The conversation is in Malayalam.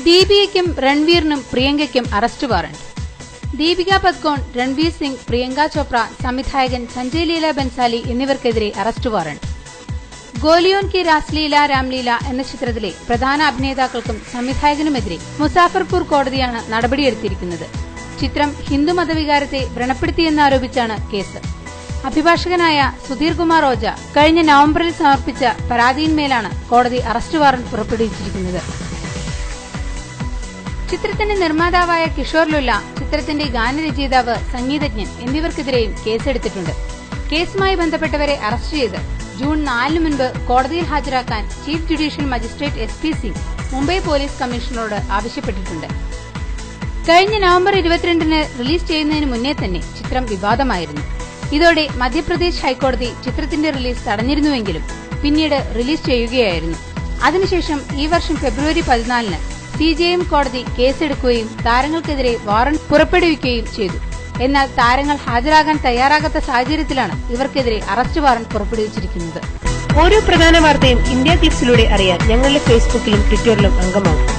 ദീപികയ്ക്കും രൺവീറിനും പ്രിയങ്കയ്ക്കും അറസ്റ്റ് വാറണ്ട്. ദീപിക പദുക്കോൺ, രൺവീർ സിംഗ്, പ്രിയങ്ക ചോപ്ര, സംവിധായകൻ സഞ്ജയ് ലീല ബൻസാലി എന്നിവർക്കെതിരെ അറസ്റ്റ് വാറണ്ട്. ഗോലിയോൻ കി രാസ്ലീല രാംലീല എന്ന ചിത്രത്തിലെ പ്രധാന അഭിനേതാക്കൾക്കും സംവിധായകനുമെതിരെ മുസാഫർപൂർ കോടതിയാണ് നടപടിയെടുത്തിരിക്കുന്നത്. ചിത്രം ഹിന്ദു മതവികാരത്തെ വ്രണപ്പെടുത്തിയെന്നാരോപിച്ചാണ് കേസ്. അഭിഭാഷകനായ സുധീർ കുമാർ ഓജ കഴിഞ്ഞ നവംബറിൽ സമർപ്പിച്ച പരാതിയിന്മേലാണ് കോടതി അറസ്റ്റ് വാറണ്ട് പുറപ്പെടുവിച്ചിരിക്കുന്നത്. ചിത്രത്തിന്റെ നിർമ്മാതാവായ കിഷോർ ലുല്ല, ചിത്രത്തിന്റെ ഗാനരചയിതാവ്, സംഗീതജ്ഞൻ എന്നിവർക്കെതിരെയും കേസെടുത്തിട്ടുണ്ട്. കേസുമായി ബന്ധപ്പെട്ടവരെ അറസ്റ്റ് ചെയ്ത് ജൂൺ 4 മുൻപ് കോടതിയിൽ ഹാജരാക്കാൻ chief judicial magistrate SP Singh Mumbai police കമ്മീഷണറോട് ആവശ്യപ്പെട്ടിട്ടുണ്ട്. കഴിഞ്ഞ നവംബർ 22-ന് റിലീസ് ചെയ്യുന്നതിന് മുന്നേ തന്നെ ചിത്രം വിവാദമായിരുന്നു. ഇതോടെ മധ്യപ്രദേശ് ഹൈക്കോടതി ചിത്രത്തിന്റെ റിലീസ് തടഞ്ഞിരുന്നുവെങ്കിലും പിന്നീട് റിലീസ് ചെയ്യുകയായിരുന്നു. അതിനുശേഷം ഈ വർഷം ഫെബ്രുവരി 14-ന് CJM കോടതി കേസെടുക്കുകയും താരങ്ങൾക്കെതിരെ വാറണ്ട് പുറപ്പെടുവിക്കുകയും ചെയ്തു. എന്നാൽ താരങ്ങൾ ഹാജരാകാൻ തയ്യാറാകാത്ത സാഹചര്യത്തിലാണ് ഇവർക്കെതിരെ അറസ്റ്റ് വാറണ്ട് പുറപ്പെടുവിച്ചിരിക്കുന്നത്. ഓരോ പ്രധാന വാർത്തയും ഇന്ത്യ ക്ലിപ്സിലൂടെ അറിയാൻ ഞങ്ങളുടെ ഫേസ്ബുക്കിലും ട്വിറ്ററിലും അംഗമാകും.